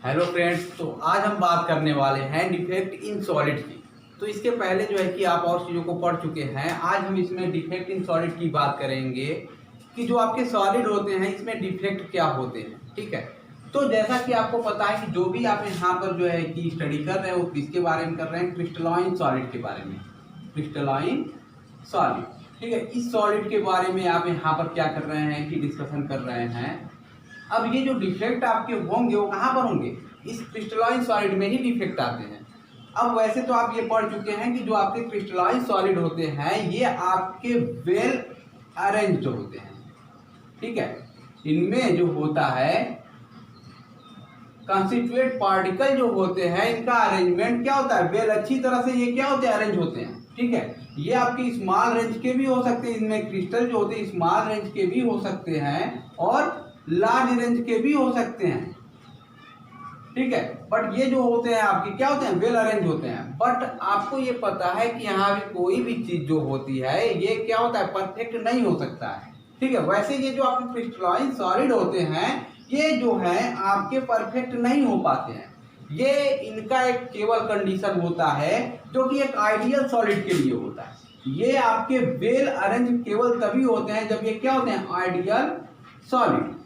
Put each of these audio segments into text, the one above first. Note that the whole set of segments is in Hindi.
हेलो फ्रेंड्स, तो आज हम बात करने वाले हैं डिफेक्ट इन सॉलिड की। तो इसके पहले जो है कि आप और चीज़ों को पढ़ चुके हैं। आज हम इसमें डिफेक्ट इन सॉलिड की बात करेंगे कि जो आपके सॉलिड होते हैं इसमें डिफेक्ट क्या होते हैं। ठीक है, तो जैसा कि आपको पता है कि जो भी आप यहाँ पर जो है कि स्टडी कर रहे हैं वो किसके बारे में कर रहे हैं, क्रिस्टलाइन सॉलिड के बारे में। क्रिस्टलाइन सॉलिड, ठीक है, इस सॉलिड के बारे में आप यहाँ पर क्या कर रहे हैं कि डिस्कशन कर रहे हैं। अब ये जो डिफेक्ट आपके होंगे वो कहाँ पर होंगे, इस क्रिस्टलाइन सॉलिड में ही डिफेक्ट आते हैं। अब वैसे तो आप ये पढ़ चुके हैं कि जो आपके क्रिस्टलाइन सॉलिड होते हैं ये आपके वेल अरेंज्ड होते हैं। ठीक है, इनमें जो होता है कंस्टिट्यूएंट पार्टिकल जो होते हैं इनका अरेंजमेंट क्या होता है, वेल अच्छी तरह से ये क्या होते हैं, अरेंज होते हैं। ठीक है, ये आपके स्मॉल रेंज के भी हो सकते हैं, इनमें क्रिस्टल जो होते हैं स्मॉल रेंज के भी हो सकते हैं और लार्ज रेंज के भी हो सकते हैं। ठीक है, बट ये जो होते हैं आपके क्या होते हैं, वेल अरेंज होते हैं। बट आपको ये पता है कि यहाँ भी कोई भी चीज जो होती है ये क्या होता है, परफेक्ट नहीं हो सकता है। ठीक है, वैसे ये जो आपके क्रिस्टलाइन सॉलिड होते हैं ये जो है आपके परफेक्ट नहीं हो पाते हैं। ये इनका एक केवल कंडीशन होता है जो कि एक आइडियल सॉलिड के लिए होता है। ये आपके वेल अरेंज केवल तभी होते हैं जब ये क्या होते हैं, आइडियल सॉलिड।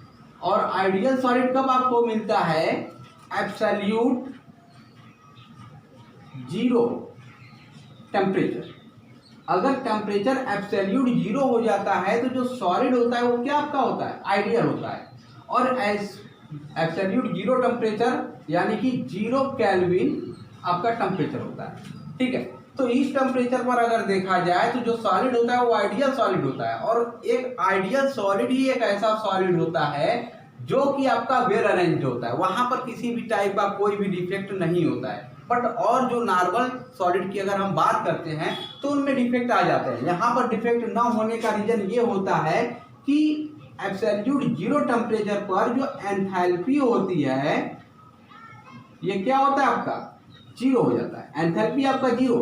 और आइडियल सॉलिड कब आपको मिलता है, एब्सोल्यूट जीरो टेम्परेचर। अगर टेम्परेचर एब्सोल्यूट जीरो हो जाता है तो जो सॉलिड होता है वो क्या आपका होता है, आइडियल होता है। और एब्सोल्यूट जीरो टेम्परेचर यानी कि 0 केल्विन आपका टेम्परेचर होता है। ठीक है, तो इस टेम्परेचर पर अगर देखा जाए तो जो सॉलिड होता है वो आइडियल सॉलिड होता है। और एक आइडियल सॉलिड ही एक ऐसा सॉलिड होता है जो कि आपका वेल अरेंज होता है, वहां पर किसी भी टाइप का कोई भी डिफेक्ट नहीं होता है। बट और जो नॉर्मल सॉलिड की अगर हम बात करते हैं तो उनमें डिफेक्ट आ जाते हैं। यहाँ पर डिफेक्ट ना होने का रीजन ये होता है कि एब्सोल्यूट जीरो टेम्परेचर पर जो एंथैल्पी होती है ये क्या होता है, आपका जीरो हो जाता है। एंथैल्पी आपका जीरो,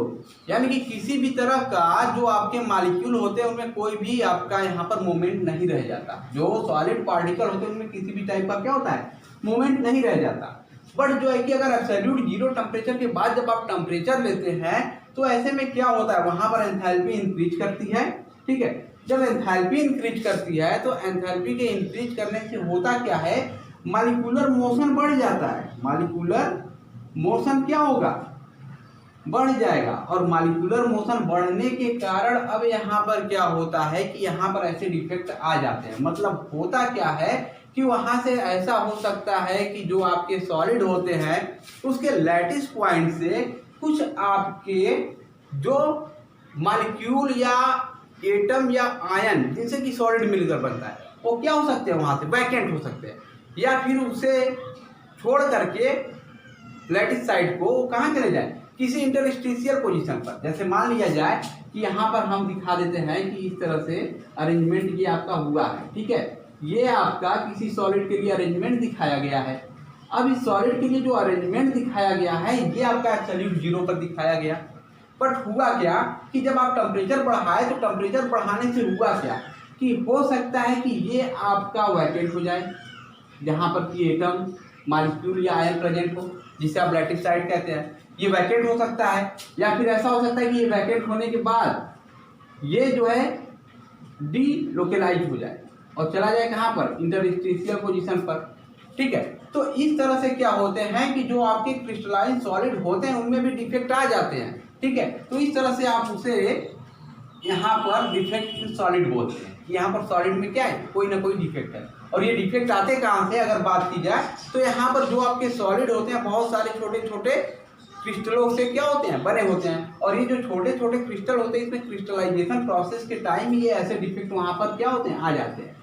यानी कि किसी भी तरह का जो आपके मॉलिक्यूल होते हैं उनमें कोई भी आपका यहाँ पर मूवमेंट नहीं रह जाता। जो सॉलिड पार्टिकल होते हैं उनमें किसी भी टाइप का क्या होता है, मूवमेंट नहीं रह जाता। बट जो है कि अगर एब्सोल्यूट जीरो टेम्परेचर के बाद जब आप टेम्परेचर लेते हैं तो ऐसे में क्या होता है, वहां पर एंथैल्पी इंक्रीज करती है। ठीक है, जब एंथैल्पी इंक्रीज करती है तो एंथैल्पी के इंक्रीज करने से होता क्या है, मॉलिक्यूलर मोशन बढ़ जाता है। मॉलिक्यूलर मोशन क्या होगा, बढ़ जाएगा। और मॉलिक्यूलर मोशन बढ़ने के कारण अब यहाँ पर क्या होता है कि यहाँ पर ऐसे डिफेक्ट आ जाते हैं। मतलब होता क्या है कि वहां से ऐसा हो सकता है कि जो आपके सॉलिड होते हैं उसके लैटिस पॉइंट से कुछ आपके जो मॉलिक्यूल या एटम या आयन जिनसे कि सॉलिड मिलकर बनता है वो क्या हो सकते हैं, वहां से वैकेंट हो सकते हैं, या फिर उसे छोड़ करके लैटिस साइड को कहाँ चले जाए, किसी इंटरस्टिशियल पोजीशन पर। जैसे मान लिया जाए कि यहाँ पर हम दिखा देते हैं कि इस तरह से अरेंजमेंट ये आपका हुआ है। ठीक है, ये आपका किसी सॉलिड के लिए अरेंजमेंट दिखाया गया है। अब इस सॉलिड के लिए जो अरेंजमेंट दिखाया गया है ये आपका एब्सोल्यूट जीरो पर दिखाया गया। बट हुआ क्या कि जब आप टेम्परेचर बढ़ाए तो टेम्परेचर बढ़ाने से हुआ क्या कि हो सकता है कि ये आपका वैकेंट हो जाए, जहाँ पर कि एटम मॉलिक्यूल या आयन प्रेजेंट हो, जिसे आप लैटिस साइड कहते हैं, ये वैकेंट हो सकता है। या फिर ऐसा हो सकता है कि ये वैकेंट होने के बाद ये जो है डी लोकेलाइज हो जाए और चला जाए कहाँ पर, इंटरस्टिशियल पोजीशन पर। ठीक है, तो इस तरह से क्या होते हैं कि जो आपके क्रिस्टलाइन सॉलिड होते हैं उनमें भी डिफेक्ट आ जाते हैं। ठीक है, तो इस तरह से आप उसे यहाँ पर डिफेक्ट इन सॉलिड बोलते हैं कि यहाँ पर सॉलिड में क्या है, कोई ना कोई डिफेक्ट है। और ये डिफेक्ट आते कहाँ से अगर बात की जाए तो यहाँ पर जो आपके सॉलिड होते हैं बहुत सारे छोटे छोटे क्रिस्टलों से क्या होते हैं, बने होते हैं। और ये जो छोटे छोटे क्रिस्टल होते हैं इसमें क्रिस्टलाइजेशन प्रोसेस के टाइम ये ऐसे डिफेक्ट वहाँ पर क्या होते हैं, आ जाते हैं।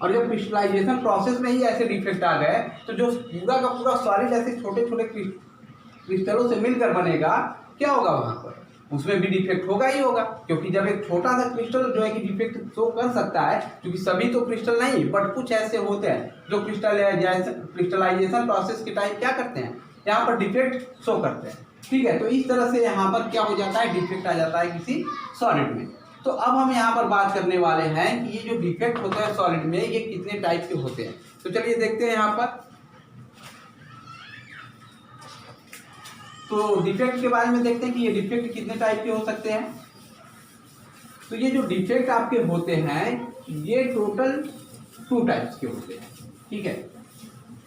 और जब क्रिस्टलाइजेशन प्रोसेस में ही ऐसे डिफेक्ट आ गए तो जो पूरा का पूरा सॉलिड ऐसे छोटे छोटे क्रिस्टलों से मिलकर बनेगा, क्या होगा वहाँ पर, उसमें भी डिफेक्ट होगा ही होगा। क्योंकि जब एक छोटा सा क्रिस्टल जो है कि डिफेक्ट शो कर सकता है, क्योंकि सभी तो क्रिस्टल नहीं बट कुछ ऐसे होते हैं जो क्रिस्टलाइजेशन प्रोसेस के टाइम क्या करते हैं, यहाँ पर डिफेक्ट शो करते हैं। ठीक है, तो इस तरह से यहाँ पर क्या हो जाता है, डिफेक्ट आ जाता है किसी सॉलिड में। तो अब हम यहाँ पर बात करने वाले हैं कि ये जो डिफेक्ट होता है सॉलिड में ये कितने टाइप के होते हैं। तो चलिए देखते हैं यहाँ पर। तो डिफेक्ट के बारे में देखते हैं कि ये डिफेक्ट कितने टाइप के हो सकते हैं। तो ये जो डिफेक्ट आपके होते हैं ये टोटल 2 टाइप्स के होते हैं, ठीक है।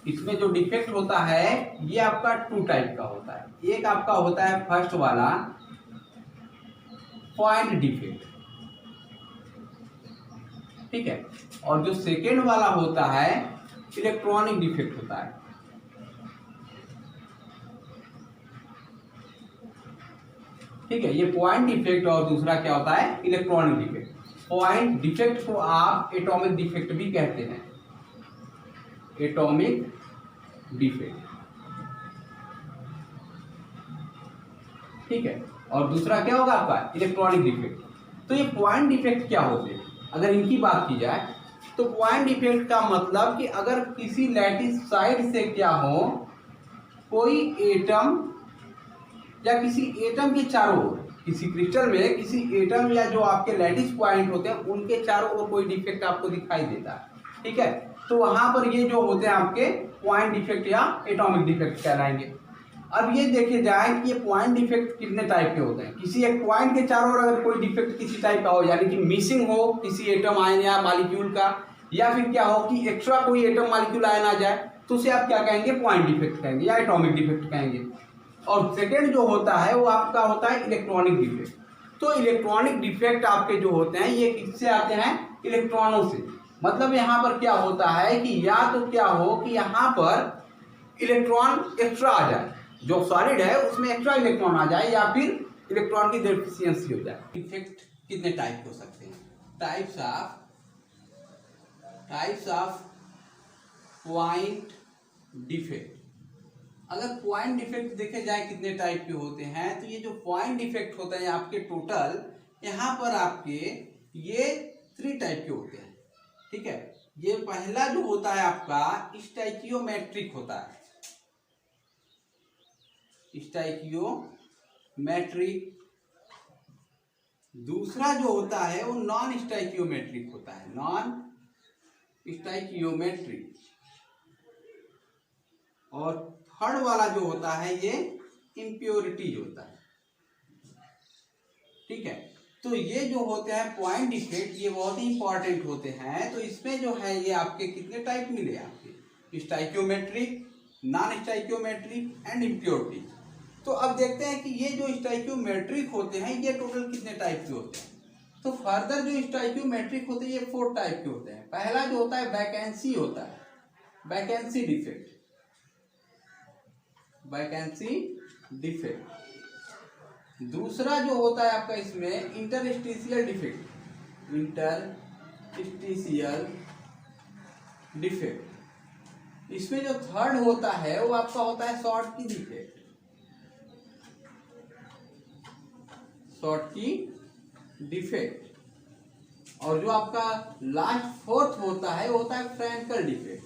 इसमें जो डिफेक्ट होता है ये आपका 2 टाइप का होता है। एक आपका होता है फर्स्ट वाला पॉइंट डिफेक्ट, ठीक है, और जो सेकेंड वाला होता है इलेक्ट्रॉनिक डिफेक्ट होता है, ठीक है। ये पॉइंट डिफेक्ट और दूसरा क्या होता है इलेक्ट्रॉनिक डिफेक्ट। पॉइंट डिफेक्ट को आप एटॉमिक डिफेक्ट भी कहते हैं, एटॉमिक डिफेक्ट, ठीक है। और दूसरा क्या होगा आपका इलेक्ट्रॉनिक डिफेक्ट। तो ये पॉइंट डिफेक्ट क्या होते हैं, अगर इनकी बात की जाए तो पॉइंट डिफेक्ट का मतलब कि अगर किसी लैटिस साइड से क्या हो, कोई एटम या किसी एटम के चारों ओर, किसी क्रिस्टल में किसी एटम या जो आपके लैटिस पॉइंट होते हैं उनके चारों ओर कोई डिफेक्ट आपको दिखाई देता है, ठीक है। तो वहां पर ये जो होते हैं आपके पॉइंट डिफेक्ट या एटॉमिक डिफेक्ट कहलाएंगे। अब ये देखे जाए कि ये पॉइंट डिफेक्ट कितने टाइप के होते हैं। किसी एक पॉइंट के चारों ओर अगर कोई डिफेक्ट किसी टाइप का हो, यानी कि मिसिंग हो किसी एटम आयन या मॉलिक्यूल का, या फिर क्या हो कि एक्स्ट्रा कोई एटम मॉलिक्यूल आयन आ जाए, तो उसे आप क्या कहेंगे पॉइंट डिफेक्ट कहेंगे या एटॉमिक डिफेक्ट कहेंगे। और सेकेंड जो होता है वो आपका होता है इलेक्ट्रॉनिक डिफेक्ट। तो इलेक्ट्रॉनिक डिफेक्ट आपके जो होते हैं ये किससे आते हैं इलेक्ट्रॉनों से। मतलब यहाँ पर क्या होता है कि या तो क्या हो कि यहाँ पर इलेक्ट्रॉन एक्स्ट्रा आ जाए, जो सॉलिड है उसमें एक्स्ट्रा इलेक्ट्रॉन आ जाए, या फिर इलेक्ट्रॉन की डेफिशिएंसी हो जाए। डिफेक्ट कितने टाइप के हो सकते हैं, टाइप्स ऑफ पॉइंट डिफेक्ट। अगर पॉइंट डिफेक्ट देखे जाए कितने टाइप के होते हैं, तो ये जो पॉइंट डिफेक्ट होता है आपके टोटल यहाँ पर आपके ये 3 टाइप के होते हैं, ठीक है। ये पहला जो होता है आपका स्टैइकियोमेट्रिक होता है, स्टैइकियोमेट्रिक। दूसरा जो होता है वो नॉन स्टैइकियोमेट्रिक होता है, नॉन स्टैइकियोमेट्रिक। और थर्ड वाला जो होता है ये इम्प्योरिटीज होता है, ठीक है। तो ये जो होते हैं पॉइंट डिफेक्ट ये बहुत ही इंपॉर्टेंट होते हैं। तो इसमें जो है ये आपके कितने टाइप मिले आपके स्टैइकियोमेट्रिक, नॉन स्टैइकियोमेट्रिक एंड इम्प्योरिटीज। तो अब देखते हैं कि ये जो स्टैइकियोमेट्रिक होते हैं ये टोटल कितने टाइप के होते हैं। तो फर्दर जो स्टैइकियोमेट्रिक होते हैं ये 4 टाइप के होते हैं। पहला जो होता है वैकेंसी होता है, वैकेंसी डिफेक्ट, वैकेंसी डिफेक्ट। दूसरा जो होता है आपका इसमें इंटरस्टिशियल डिफेक्ट, इंटरस्टिशियल डिफेक्ट। इसमें जो थर्ड होता है वो आपका होता है शॉर्ट की डिफेक्ट, शॉर्ट की डिफेक्ट। और जो आपका लास्ट फोर्थ होता है वो होता है फ्रैंकल डिफेक्ट,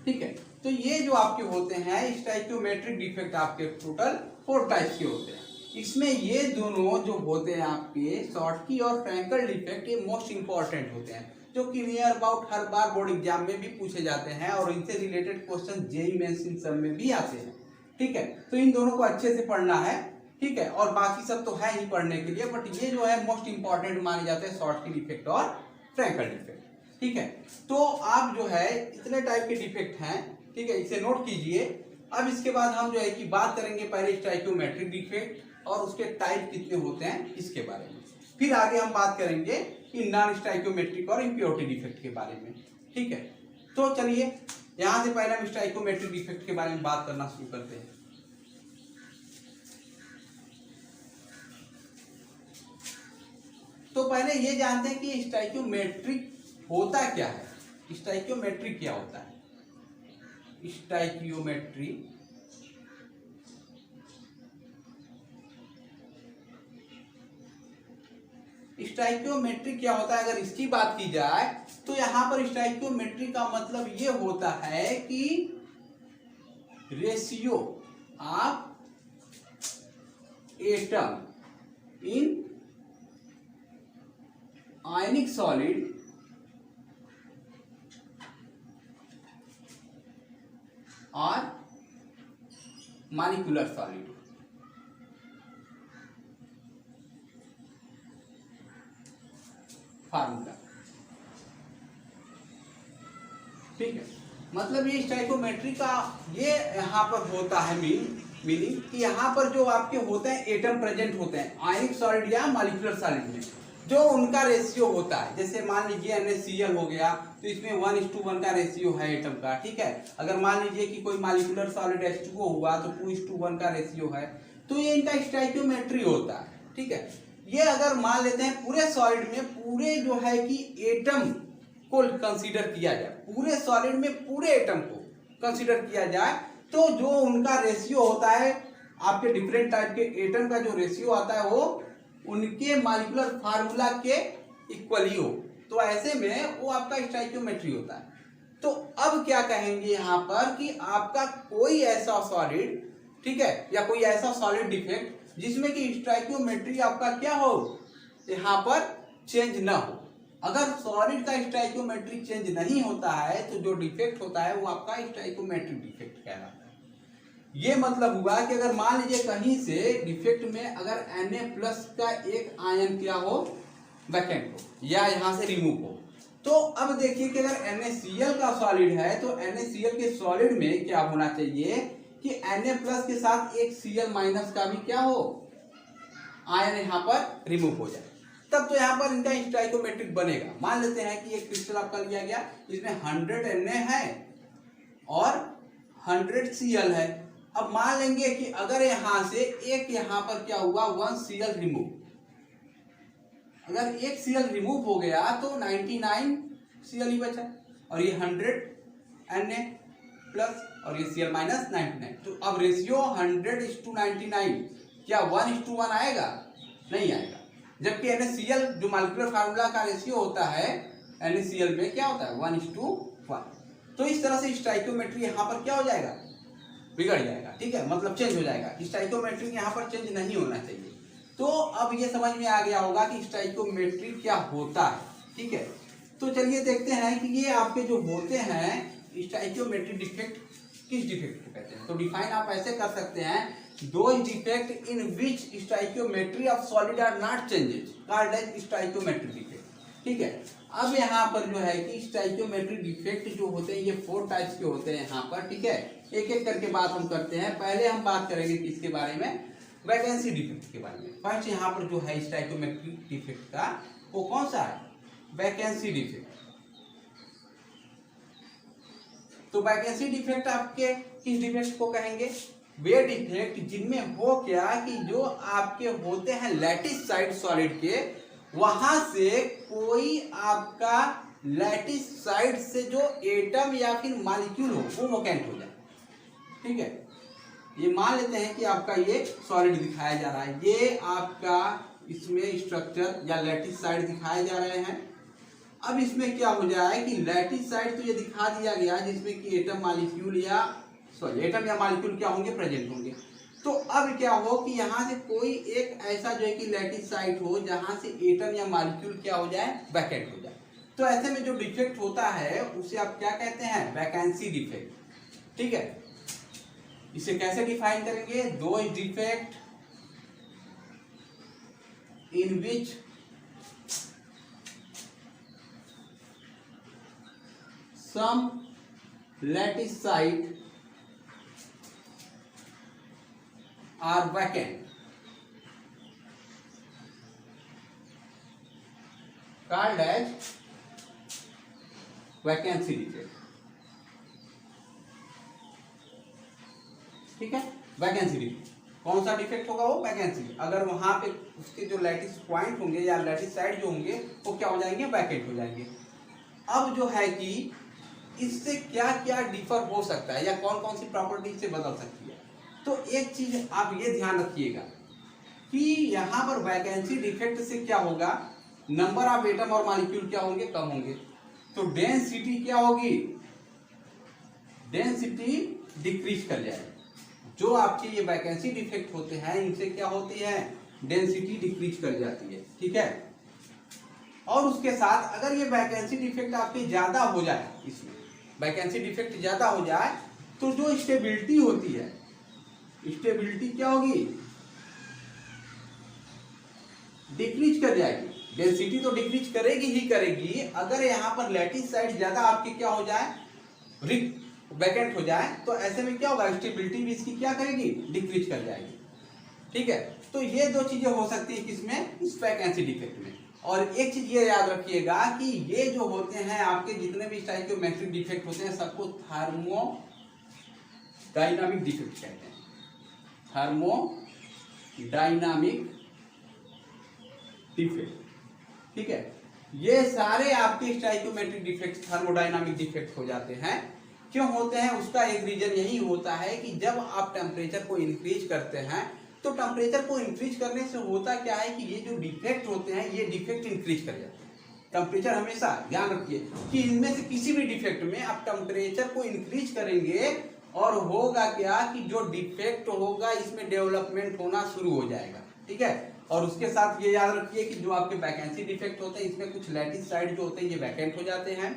ठीक है। तो ये जो आपके होते हैं स्टैइकियोमेट्रिक डिफेक्ट आपके टोटल 4 टाइप्स के होते हैं। इसमें ये दोनों जो होते हैं आपके शॉर्टकी और फ्रैंकल डिफेक्ट ये मोस्ट इंपॉर्टेंट होते हैं, जो कि near about her bar board exam में भी पूछे जाते हैं और इनसे रिलेटेड क्वेश्चन जेईई मेंस इन सब में भी आते हैं, ठीक है। तो इन दोनों को अच्छे से पढ़ना है, ठीक है। और बाकी सब तो है ही पढ़ने के लिए, बट ये जो है मोस्ट इंपॉर्टेंट माने जाते हैं शॉर्टकी डिफेक्ट और फ्रैंकल डिफेक्ट, ठीक है। तो आप जो है इतने टाइप के डिफेक्ट हैं, ठीक है, इसे नोट कीजिए। अब इसके बाद हम जो है कि बात करेंगे पहले स्टैइकियोमेट्रिक डिफेक्ट और उसके टाइप कितने होते हैं इसके बारे में। फिर आगे हम बात करेंगे कि नॉन स्टैइकियोमेट्रिक और इम्प्योरिटी डिफेक्ट के बारे में, ठीक है। तो चलिए यहां से पहले हम स्टैइकियोमेट्रिक डिफेक्ट के बारे में बात करना शुरू करते हैं। तो पहले ये जानते हैं कि स्टैइकियोमेट्रिक होता क्या है। स्टैइकियोमेट्रिक क्या होता है? स्टैइकियोमेट्री स्टैइकियोमेट्री क्या होता है, अगर इसकी बात की जाए तो यहां पर स्टैइकियोमेट्री का मतलब ये होता है कि ratio of atom in ionic solid और मॉलिक्यूलर सॉलिड। फार्मूला, ठीक है। मतलब ये स्टाइकोमेट्री का ये यहाँ पर होता है मीनिंग कि यहाँ पर जो आपके होते हैं एटम प्रेजेंट होते हैं आयनिक सॉलिड या मॉलिक्यूलर सॉलिड में, जो उनका रेशियो होता है। जैसे मान लीजिए NaCl हो गया तो इसमें 1:1 का रेशियो है एटम का, ठीक है। अगर मान लीजिए कि कोई मॉलिक्यूलर सॉलिड H2O हुआ तो 2:1 का रेशियो है। तो ये इनका स्टाइकोमेट्री होता है, ठीक है। ये अगर मान लेते हैं पूरे सॉलिड में पूरे जो है कि एटम को कंसीडर किया जाए, पूरे सॉलिड में पूरे एटम को कंसीडर किया जाए, तो जो उनका रेशियो होता है आपके डिफरेंट टाइप के एटम का जो रेशियो आता है वो उनके मॉलिक्यूलर फार्मूला के इक्वली हो, तो ऐसे में वो आपका स्टाइकोमेट्री होता है। तो अब क्या कहेंगे यहाँ पर कि आपका कोई ऐसा सॉलिड, ठीक है, या कोई ऐसा सॉलिड डिफेक्ट जिसमें कि स्टाइकोमेट्री आपका क्या हो, यहाँ पर चेंज ना हो। अगर सॉलिड का स्टाइकोमेट्री चेंज नहीं होता है तो जो डिफेक्ट होता है वो आपका स्टाइकोमेट्रिक डिफेक्ट कहलाता है। ये मतलब हुआ कि अगर मान लीजिए कहीं से डिफेक्ट में अगर Na+ का एक आयन क्या हो, वैकेंट हो या यहाँ से रिमूव हो, तो अब देखिए कि अगर NaCl का सॉलिड है तो NaCl के सॉलिड में क्या होना चाहिए कि Na+ के साथ एक Cl- का भी क्या हो, आयन यहाँ पर रिमूव हो जाए, तब तो यहाँ पर इनका स्टाइकोमेट्रिक बनेगा। मान लेते हैं कि एक क्रिस्टल आपका लिया गया, इसमें 100 Na है और 100 Cl है। अब मान लेंगे कि अगर यहाँ से एक यहाँ पर क्या हुआ 1 Cl रिमूव, अगर एक Cl रिमूव हो गया तो 99 Cl ही बचा, और ये 100 Na+ और ये Cl- 99। तो अब रेशियो 100:99 क्या 1:1 आएगा? नहीं आएगा। जबकि NaCl जो मॉलिक्यूलर फार्मूला का रेशियो होता है NaCl में क्या होता है 1:1। तो इस तरह से स्टाइकोमेट्री यहाँ पर क्या हो जाएगा, बिगड़ जाएगा, ठीक है, मतलब चेंज हो जाएगा। स्टाइकोमेट्री यहाँ पर चेंज नहीं होना चाहिए। तो अब ये समझ में आ गया होगा कि स्टाइकोमेट्री क्या होता है, ठीक है। तो चलिए देखते हैं कि ये आपके जो होते हैं स्टाइकोमेट्री डिफेक्ट किस डिफेक्ट को कहते हैं। तो डिफाइन आप ऐसे कर सकते हैं, those defect in which stoichiometry of solid are not changes called as stoichiometry defect, ठीक है। अब यहाँ पर जो है कि स्टाइकोमेट्री डिफेक्ट जो होते हैं ये 4 टाइप्स के होते हैं यहाँ पर, ठीक है। एक एक करके बात हम करते हैं। पहले हम बात करेंगे किसके बारे में, वैकेंसी डिफेक्ट के बारे में। फर्स्ट यहाँ पर जो है स्टाइकोमेट्री डिफेक्ट का वो कौन सा है, वैकेंसी डिफेक्ट। तो वैकेंसी डिफेक्ट आपके किस डिफेक्ट को कहेंगे, वे डिफेक्ट जिनमें हो क्या कि जो आपके होते हैं लैटिस साइड सॉलिड के, वहां से कोई आपका लैटिस साइड से जो एटम या फिर मॉलिक्यूल हो वो वैकेंट हो जाए, ठीक है। ये मान लेते हैं कि आपका ये सॉलिड दिखाया जा रहा है, ये आपका इसमें स्ट्रक्चर या लैटिस साइड दिखाए जा रहे हैं। अब इसमें क्या हो जाए कि लैटिस साइड तो ये दिखा दिया गया जिसमें कि एटम मॉलिक्यूल या एटम या मॉलिक्यूल क्या होंगे, प्रेजेंट होंगे। तो अब क्या हो कि यहाँ से कोई एक ऐसा जो है कि लैटिस साइड हो जहाँ से एटम या मॉलिक्यूल क्या हो जाए, वैकेंट हो जाए। तो ऐसे में जो डिफेक्ट होता है उसे आप क्या कहते हैं, वैकेंसी डिफेक्ट, ठीक है। इसे कैसे डिफाइन करेंगे, those defect in which some lattice site are vacant called as vacancy defect, ठीक है। वैकेंसी डिफेक्ट कौन सा डिफेक्ट होगा, वो वैकेंसी। अगर वहां पे उसके जो लैटिस पॉइंट होंगे या लैटिस साइड जो होंगे वो क्या हो जाएंगे, वैकेंट हो जाएंगे। अब जो है कि इससे क्या क्या डिफर हो सकता है या कौन कौन सी प्रॉपर्टी से बदल सकती है। तो एक चीज आप ये ध्यान रखिएगा कि यहाँ पर वैकेंसी डिफेक्ट से क्या होगा, नंबर ऑफ एटम और मॉलिक्यूल क्या होंगे, कम होंगे। तो डेंसिटी क्या होगी, डेंसिटी डिक्रीज कर जाएगी। जो आपके ये वैकेंसी डिफेक्ट होते हैं इनसे क्या होती है, डेंसिटी डिक्रीज कर जाती है, ठीक है। और उसके साथ अगर ये वैकेंसी डिफेक्ट आपके ज्यादा हो जाए, इसमें वैकेंसी डिफेक्ट ज्यादा हो जाए तो जो स्टेबिलिटी होती है, स्टेबिलिटी क्या होगी, डिक्रीज कर जाएगी। डेंसिटी तो डिक्रीज करेगी ही करेगी। अगर यहाँ पर लैटिस साइड ज्यादा आपके क्या हो जाए, वैकेंट हो जाए, तो ऐसे में क्या होगा, स्टेबिलिटी भी इसकी क्या करेगी, डिक्रीज कर जाएगी। ठीक है, तो ये दो चीजें हो सकती है किसमें, इस वैकेंसी डिफेक्ट में। और एक चीज ये याद रखिएगा कि ये जो होते हैं आपके जितने भी स्टाइकियोमेट्रिक डिफेक्ट होते हैं सबको थर्मोडायनामिक डिफेक्ट कहते हैं। थर्मोडायनामिक डिफेक्ट, ठीक है। ये सारे आपके स्टाइकियोमेट्रिक डिफेक्ट थर्मोडायनामिक डिफेक्ट हो जाते हैं। क्यों होते हैं, उसका एक रीजन यही होता है कि जब आप टेम्परेचर को इंक्रीज करते हैं तो टेम्परेचर को इंक्रीज करने से होता क्या है कि ये जो डिफेक्ट होते हैं ये डिफेक्ट इंक्रीज कर जाते हैं। टेम्परेचर हमेशा ध्यान रखिए कि इनमें से किसी भी डिफेक्ट में आप टेम्परेचर को इंक्रीज करेंगे और होगा क्या कि जो डिफेक्ट होगा इसमें डेवलपमेंट होना शुरू हो जाएगा। ठीक है, और उसके साथ ये याद रखिए कि जो आपके वैकेंसी डिफेक्ट होते हैं इसमें कुछ लैटिस साइड जो होते हैं ये वैकेंट हो जाते हैं।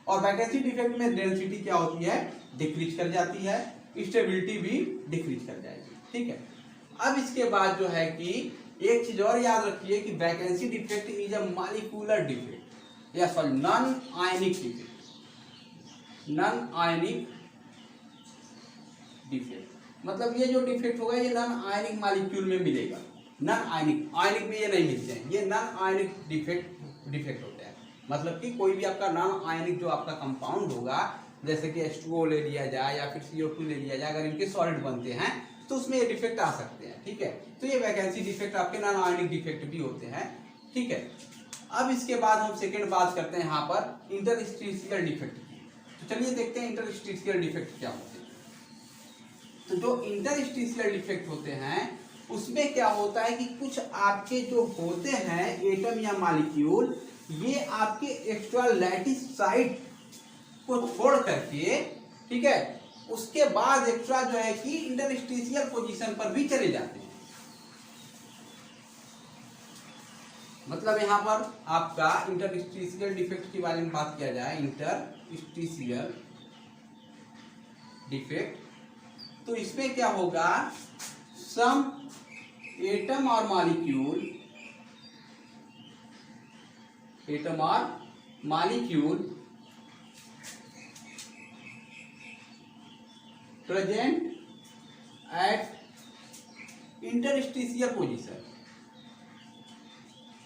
और वैकेंसी डिफेक्ट में डेंसिटी क्या होती है, डिक्रीज कर जाती है, स्टेबिलिटी भी डिक्रीज कर जाएगी। ठीक है, अब इसके बाद जो है कि एक चीज और याद रखिए कि vacancy defect is a molecular defect, या sorry non ionic defect. Non ionic defect मतलब ये जो डिफेक्ट होगा ये नॉन आयनिक मॉलिक्यूल में मिलेगा। नॉन आयनिक, आयनिक में ये नहीं मिलते हैं, ये नॉन आयनिक डिफेक्ट होते हैं। मतलब कि कोई भी आपका नॉन आयनिक जो आपका कंपाउंड होगा, जैसे कि H2O ले लिया जाए या फिर CO2 ले लिया जाए, अगर इनके सॉलिड बनते हैं तो उसमें ये डिफेक्ट आ सकते हैं। ठीक है, तो ये वैकेंसी डिफेक्ट आपके नॉन आयनिक डिफेक्ट भी होते हैं। ठीक है, अब इसके बाद हम सेकंड बात करते हैं यहाँ पर इंटरस्टिशियल डिफेक्ट की। तो चलिए देखते हैं इंटरस्टिशियल डिफेक्ट क्या होते हैं। तो जो इंटरस्टिशियल डिफेक्ट होते हैं उसमें क्या होता है कि कुछ आपके जो होते हैं एटम या मॉलिक्यूल, ये आपके एक्स्ट्रा लैटिस साइड को छोड़ करके, ठीक है, उसके बाद एक्स्ट्रा जो है कि इंटरस्टिशियल पोजीशन पर भी चले जाते हैं। मतलब यहां पर आपका इंटरस्टिशियल डिफेक्ट के बारे में बात किया जाए, इंटरस्टिशियल डिफेक्ट, तो इसमें क्या होगा, सम एटम और मॉलिक्यूल, एटम और molecule present at interstitial position,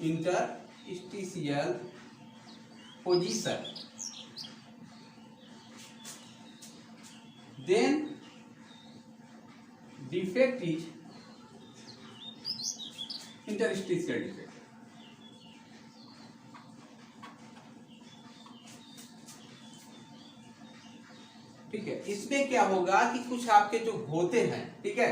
interstitial position, then defect is interstitial defect। ठीक है, इसमें क्या होगा कि कुछ आपके जो होते हैं, ठीक है,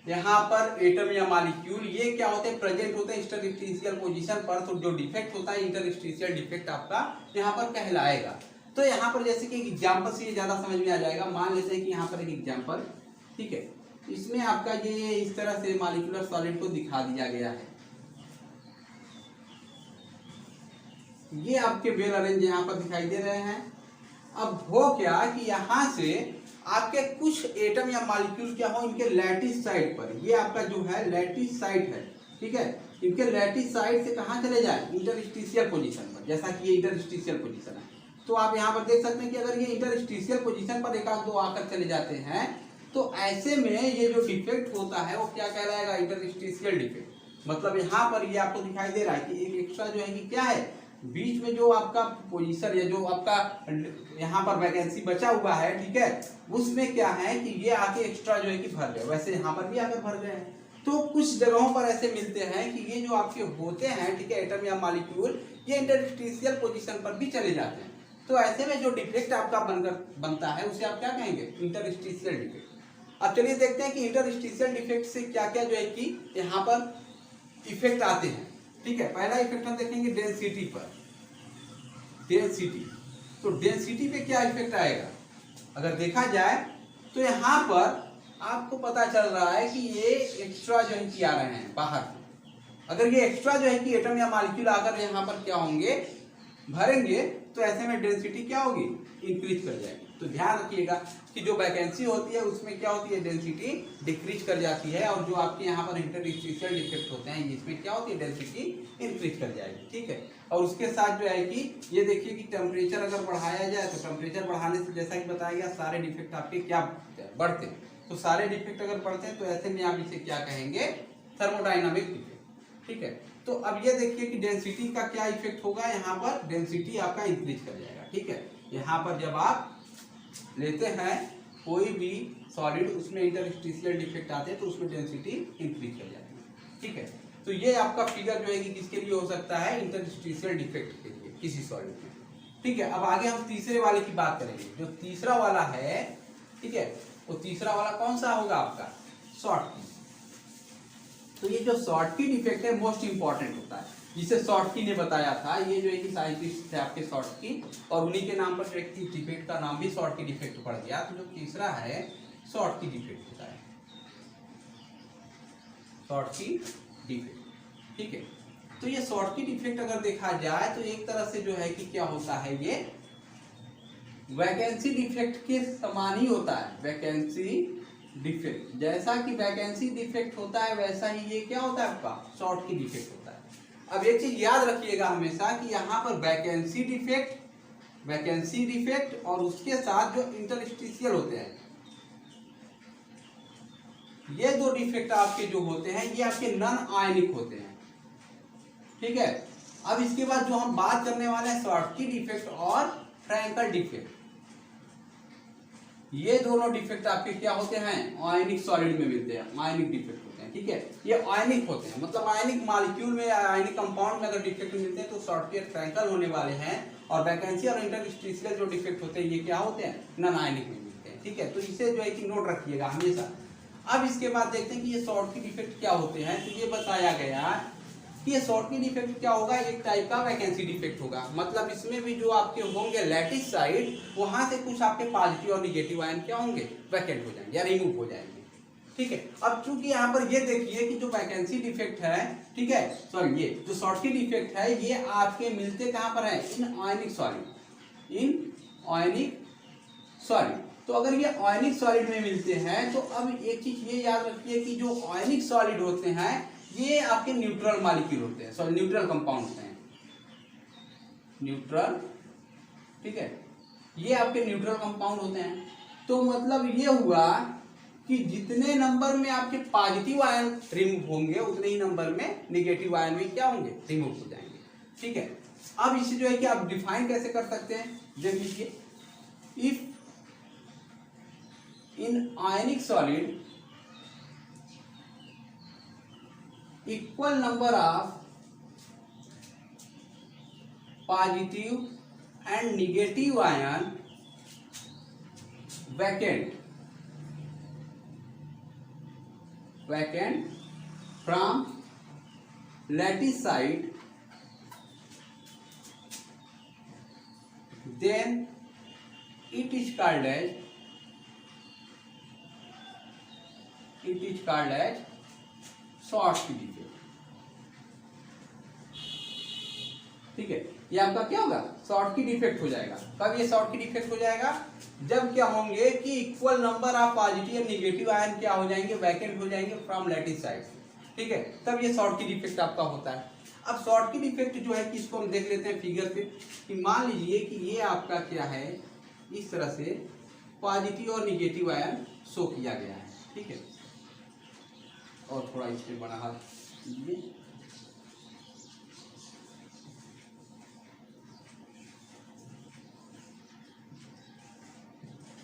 यहाँ पर एटम या मॉलिक्यूल, ये क्या होते हैं, प्रेजेंट होते हैं इंटरस्टिशियल पोजीशन पर, तो जो डिफेक्ट होता है इंटरस्टिशियल डिफेक्ट आपका यहाँ पर कहलाएगा। तो यहाँ पर जैसे कि एग्जांपल से ये ज्यादा समझ में आ जाएगा। मान लेते हैं कि यहाँ पर एक एग्जांपल, ठीक है, इसमें आपका ये इस तरह से मॉलिक्यूलर सॉलिड को दिखा दिया गया है। ये आपके बेल अरेंज यहाँ पर दिखाई दे रहे हैं। अब हो क्या कि यहां से आपके कुछ एटम या मॉलिक्यूल क्या हो, इनके लैटिस साइड पर, ये आपका जो है लैटिस साइड है, ठीक है, इनके लैटिस साइड से कहां चले जाए, इंटरस्टिशियल पोजीशन पर। जैसा कि ये इंटरस्टिशियल पोजीशन है, तो आप यहां पर देख सकते हैं कि अगर ये इंटरस्टिशियल पोजीशन पर एक आध दो आकर चले जाते हैं तो ऐसे में ये जो डिफेक्ट होता है वो क्या कहलाएगा, इंटरस्टिशियल डिफेक्ट। मतलब यहाँ पर ये आपको दिखाई दे रहा है कि एक एक्स्ट्रा जो है कि क्या है, बीच में जो आपका पोजीशन या जो आपका यहाँ पर वैकेंसी बचा हुआ है, ठीक है, उसमें क्या है कि ये आके एक्स्ट्रा जो है कि भर गए। वैसे यहाँ पर भी आकर भर गए हैं। तो कुछ जगहों पर ऐसे मिलते हैं कि ये जो आपके होते हैं, ठीक है, एटम या मॉलिक्यूल, ये इंटरस्टिशियल पोजीशन पर भी चले जाते हैं। तो ऐसे में जो डिफेक्ट आपका बनता है उसे आप क्या कहेंगे, इंटरस्टिशियल डिफेक्ट। अब चलिए देखते हैं कि इंटरस्टिशियल डिफेक्ट से क्या क्या जो है कि यहाँ पर इफेक्ट आते हैं। ठीक है, पहला इफेक्ट हम देखेंगे डेंसिटी पर। डेंसिटी, तो डेंसिटी पे क्या इफेक्ट आएगा, अगर देखा जाए तो यहाँ पर आपको पता चल रहा है कि ये एक्स्ट्रा जो है कि आ रहे हैं बाहर से। अगर ये एक्स्ट्रा जो है कि एटम या मॉलिक्यूल आकर यहाँ पर क्या होंगे, भरेंगे तो ऐसे में डेंसिटी क्या होगी, इंक्रीज कर जाएगी। तो ध्यान रखिएगा कि जो वैकेंसी होती है उसमें क्या होती है, डेंसिटी डिक्रीज कर जाती है, और जो आपके यहाँ पर इंटरस्टिशियल डिफेक्ट होते हैं इसमें क्या होती है, डेंसिटी इंक्रीज कर जाएगी। ठीक है, और उसके साथ जो है कि ये देखिए कि टेम्परेचर अगर बढ़ाया जाए तो टेम्परेचर बढ़ाने से जैसा कि बताया गया सारे डिफेक्ट आपके क्या बढ़ते हैं। तो सारे डिफेक्ट अगर बढ़ते हैं तो ऐसे में आप इसे क्या कहेंगे, थर्मोडाइनामिक डिफेक्ट। ठीक है, तो अब ये देखिए कि डेंसिटी का क्या इफेक्ट होगा, यहाँ पर डेंसिटी आपका इंक्रीज कर जाएगा। ठीक है, यहाँ पर जब आप लेते हैं कोई भी सॉलिड उसमें इंटरस्टिशियल डिफेक्ट आते हैं तो उसमें डेंसिटी इंक्रीज कर जाती है। ठीक है, तो ये आपका फिगर जो है कि किसके लिए हो सकता है, इंटरस्टिशियल डिफेक्ट के लिए किसी सॉलिड में। ठीक है, अब आगे हम तीसरे वाले की बात करेंगे। जो तीसरा वाला है, ठीक है, वो तीसरा वाला कौन सा होगा आपका, शॉर्टकी। तो ये जो शॉर्टकी डिफेक्ट है मोस्ट इंपॉर्टेंट होता है, जिसे शॉर्टकी ने बताया था। ये जो है कि साइंटिस्ट थे आपके शॉर्टकी, और उन्हीं के नाम पर एक डिफेक्ट का नाम भी शॉर्टकी डिफेक्ट पड़ गया। तो जो तीसरा है शॉर्टकी डिफेक्ट होता है, शॉर्टकी डिफेक्ट। ठीक है, तो ये शॉर्टकी डिफेक्ट अगर देखा जाए तो एक तरह से जो है कि क्या होता है, ये वैकेंसी डिफेक्ट के समान ही होता है। वैकेंसी डिफेक्ट, जैसा कि वैकेंसी डिफेक्ट होता है वैसा ही ये क्या होता है आपका, शॉर्टकी डिफेक्ट होता है। अब एक चीज याद रखिएगा हमेशा कि यहाँ पर वैकेंसी डिफेक्ट और उसके साथ जो इंटरस्टिशियल होते हैं, ये दो डिफेक्ट आपके जो होते हैं ये आपके नॉन आयनिक होते हैं। ठीक है, अब इसके बाद जो हम बात करने वाले हैं शॉर्टकी डिफेक्ट और फ्रैंकल डिफेक्ट, ये दोनों डिफेक्ट आपके क्या होते हैं, आयनिक सॉलिड में मिलते हैं, आयनिक डिफेक्ट होते हैं। ठीक है, ये आयनिक होते हैं, मतलब आयनिक मॉलिक्यूल में, आयनिक कंपाउंड में अगर डिफेक्ट मिलते हैं तो शॉर्टकी और फ्रैंकल होने वाले हैं। और वैकेंसी और इंटरस्टिशियल जो डिफेक्ट होते हैं ये क्या होते हैं, नॉन आयनिक में मिलते हैं। ठीक है, तो इसे जो है कि नोट रखिएगा हमेशा। अब इसके बाद देखते हैं कि ये शॉर्टकी डिफेक्ट क्या होते हैं। तो ये बताया गया कि ये शॉर्टकी डिफेक्ट क्या होगा, एक टाइप का वैकेंसी डिफेक्ट होगा। मतलब इसमें भी जो आपके होंगे लैटिस साइड, वहां से कुछ आपके पॉजिटिव और निगेटिव आयन क्या होंगे, वैकेंट हो जाएंगे या रिमूव हो जाएंगे। ठीक है, अब चूंकि यहाँ पर ये देखिए कि जो वैकेंसी डिफेक्ट है, ठीक है, सॉरी, ये जो शॉर्टकी डिफेक्ट है ये आपके मिलते कहाँ पर है, इन आयनिक सॉलिड, इन आयनिक सॉलिड। तो अगर ये आयनिक सॉलिड में मिलते हैं तो अब एक चीज ये याद रखिए कि जो आयनिक सॉलिड होते हैं ये आपके न्यूट्रल मॉलिक्यूल होते हैं, सॉरी न्यूट्रल कंपाउंड होते हैं, न्यूट्रल। ठीक है, ये आपके न्यूट्रल कंपाउंड होते हैं। तो मतलब ये हुआ कि जितने नंबर में आपके पॉजिटिव आयन रिमूव होंगे उतने ही नंबर में नेगेटिव आयन भी क्या होंगे, रिमूव हो जाएंगे। ठीक है, अब इसे जो है कि आप डिफाइन कैसे कर सकते हैं, देख लीजिए, if in ionic solid equal number of positive and negative ion vacant from lattice side, then it is called as Schottky defect. ठीक है, ये आपका क्या होगा, शॉर्टकी डिफेक्ट हो जाएगा। कब ये शॉर्टकी डिफेक्ट हो जाएगा, जब क्या होंगे कि इक्वल नंबर ऑफ पॉजिटिव और नेगेटिव आयन क्या हो जाएंगे, वैकेंट हो जाएंगे फ्रॉम लैटिस साइड। ठीक है, तब ये शॉर्टकी डिफेक्ट आपका होता है। अब शॉर्टकी डिफेक्ट जो है कि इसको हम देख लेते हैं फिगर पे, कि मान लीजिए कि ये आपका क्या है, इस तरह से पॉजिटिव और नेगेटिव आयन शो किया गया है। ठीक है, और थोड़ा इसमें बड़ा हाथ लीजिए।